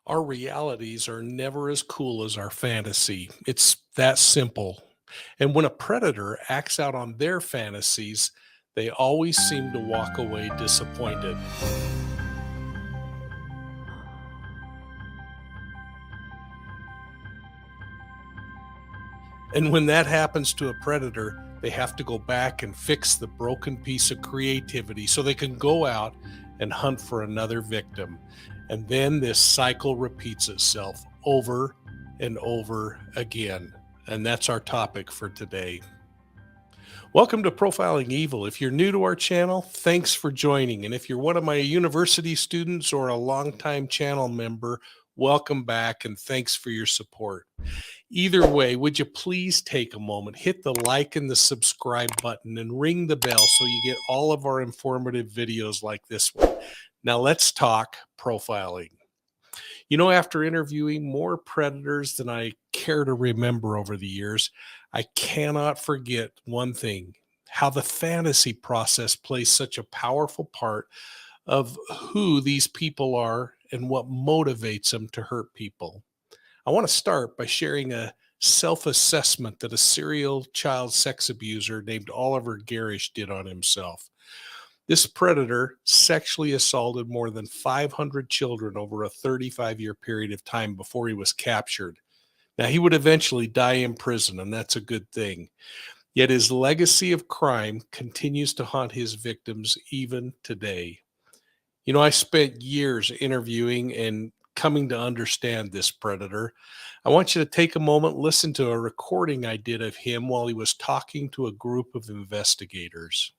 Our realities are never as cool as our fantasy. It's that simple. And when a predator acts out on their fantasies, they always seem to walk away disappointed. And when that happens to a predator, they have to go back and fix the broken piece of creativity so they can go out and hunt for another victim. And then this cycle repeats itself over and over again. And that's our topic for today. Welcome to Profiling Evil. If you're new to our channel, thanks for joining. And if you're one of my university students or a longtime channel member, welcome back and thanks for your support. Either way, would you please take a moment, hit the like and the subscribe button and ring the bell so you get all of our informative videos like this one. Now let's talk profiling. You know, after interviewing more predators than I care to remember over the years, I cannot forget one thing: how the fantasy process plays such a powerful part of who these people are and what motivates them to hurt people. I want to start by sharing a self-assessment that a serial child sex abuser named Oliver Garish did on himself. This predator sexually assaulted more than 500 children over a 35-year period of time before he was captured. Now, he would eventually die in prison, and that's a good thing. Yet his legacy of crime continues to haunt his victims even today. You know, I spent years interviewing and coming to understand this predator. I want you to take a moment, listen to a recording I did of him while he was talking to a group of investigators.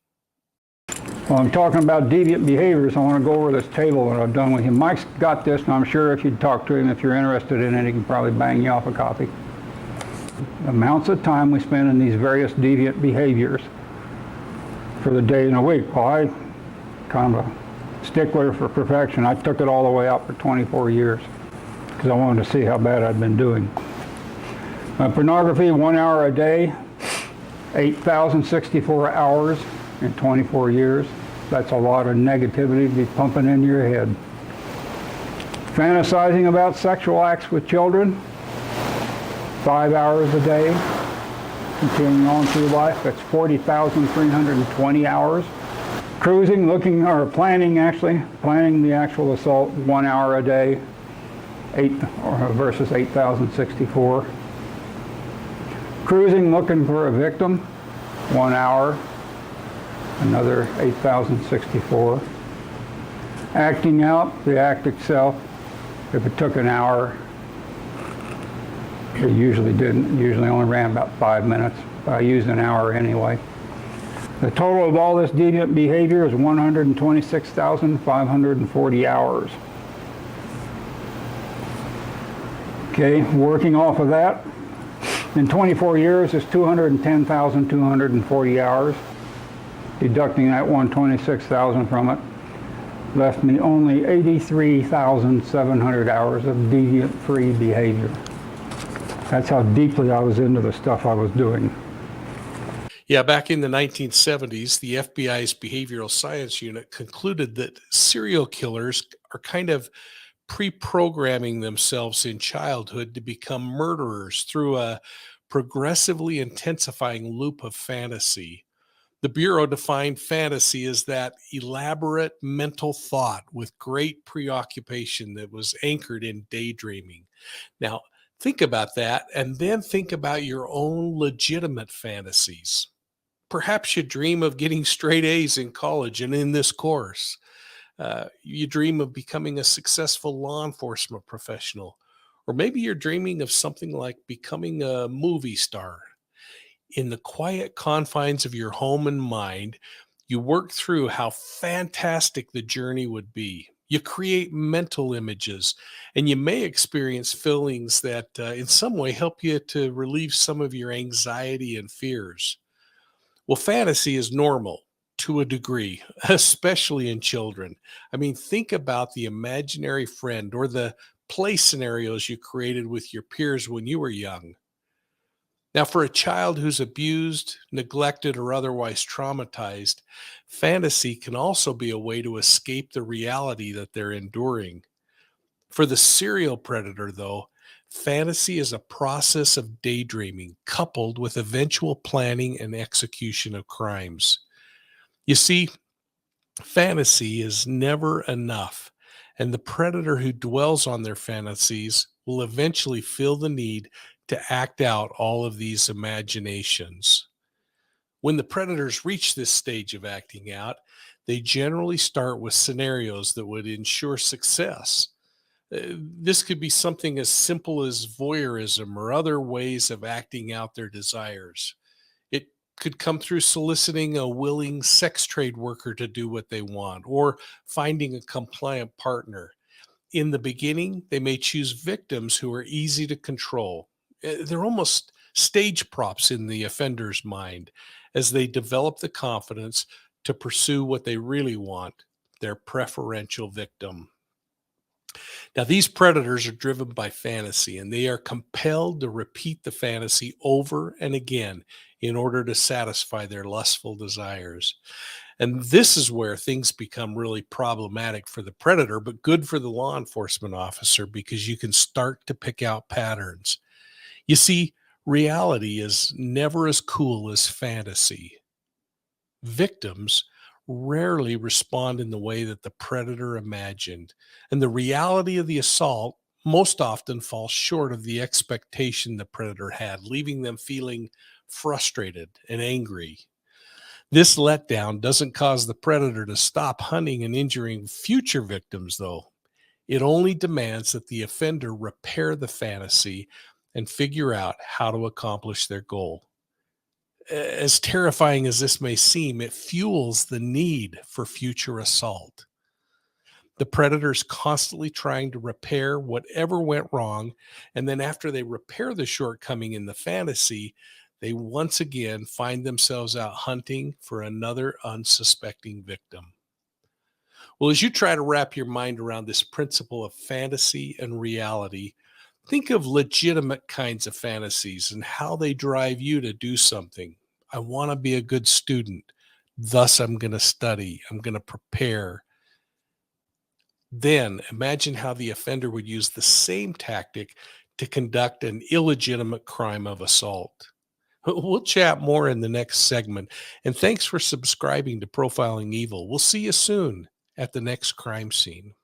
Well, I'm talking about deviant behaviors. I want to go over this table that I've done with him. Mike's got this, and I'm sure if you'd talk to him, if you're interested in it, he can probably bang you off a copy. Amounts of time we spend in these various deviant behaviors for the day and a week. Well, I kind of a stickler for perfection. I took it all the way out for 24 years because I wanted to see how bad I'd been doing. Pornography, 1 hour a day, 8,064 hours in 24 years. That's a lot of negativity to be pumping into your head. Fantasizing about sexual acts with children, 5 hours a day, continuing on through life. That's 40,320 hours. Cruising, planning the actual assault, 1 hour a day, versus 8,064. Cruising, looking for a victim, 1 hour, another 8,064. Acting out, the act itself, if it took an hour, it usually didn't. It usually only ran about 5 minutes. I used an hour anyway. The total of all this deviant behavior is 126,540 hours. Okay, working off of that, in 24 years is 210,240 hours. Deducting that 126,000 from it left me only 83,700 hours of deviant-free behavior. That's how deeply I was into the stuff I was doing. Yeah, back in the 1970s, the FBI's Behavioral Science Unit concluded that serial killers are kind of pre-programming themselves in childhood to become murderers through a progressively intensifying loop of fantasy. The Bureau defined fantasy as that elaborate mental thought with great preoccupation that was anchored in daydreaming. Now, think about that, and then think about your own legitimate fantasies. Perhaps you dream of getting straight A's in college and in this course. You dream of becoming a successful law enforcement professional. Or maybe you're dreaming of something like becoming a movie star. In the quiet confines of your home and mind, you work through how fantastic the journey would be. You create mental images, and you may experience feelings that in some way help you to relieve some of your anxiety and fears. Well, fantasy is normal to a degree, especially in children. I mean, think about the imaginary friend or the play scenarios you created with your peers when you were young. Now, for a child who's abused, neglected, or otherwise traumatized, fantasy can also be a way to escape the reality that they're enduring. For the serial predator, though, fantasy is a process of daydreaming coupled with eventual planning and execution of crimes. You see, fantasy is never enough, and the predator who dwells on their fantasies will eventually feel the need to act out all of these imaginations. When the predators reach this stage of acting out, they generally start with scenarios that would ensure success. This could be something as simple as voyeurism or other ways of acting out their desires. It could come through soliciting a willing sex trade worker to do what they want or finding a compliant partner. In the beginning, they may choose victims who are easy to control. They're almost stage props in the offender's mind as they develop the confidence to pursue what they really want, their preferential victim. Now, these predators are driven by fantasy and they are compelled to repeat the fantasy over and again in order to satisfy their lustful desires. And this is where things become really problematic for the predator, but good for the law enforcement officer because you can start to pick out patterns. You see, reality is never as cool as fantasy. Victims rarely respond in the way that the predator imagined, and the reality of the assault most often falls short of the expectation the predator had, leaving them feeling frustrated and angry. This letdown doesn't cause the predator to stop hunting and injuring future victims, though. It only demands that the offender repair the fantasy and figure out how to accomplish their goal. As terrifying as this may seem, it fuels the need for future assault. The predator's constantly trying to repair whatever went wrong, and then after they repair the shortcoming in the fantasy, they once again find themselves out hunting for another unsuspecting victim. Well, as you try to wrap your mind around this principle of fantasy and reality, think of legitimate kinds of fantasies and how they drive you to do something. I want to be a good student. Thus, I'm going to study. I'm going to prepare. Then imagine how the offender would use the same tactic to conduct an illegitimate crime of assault. We'll chat more in the next segment. And thanks for subscribing to Profiling Evil. We'll see you soon at the next crime scene.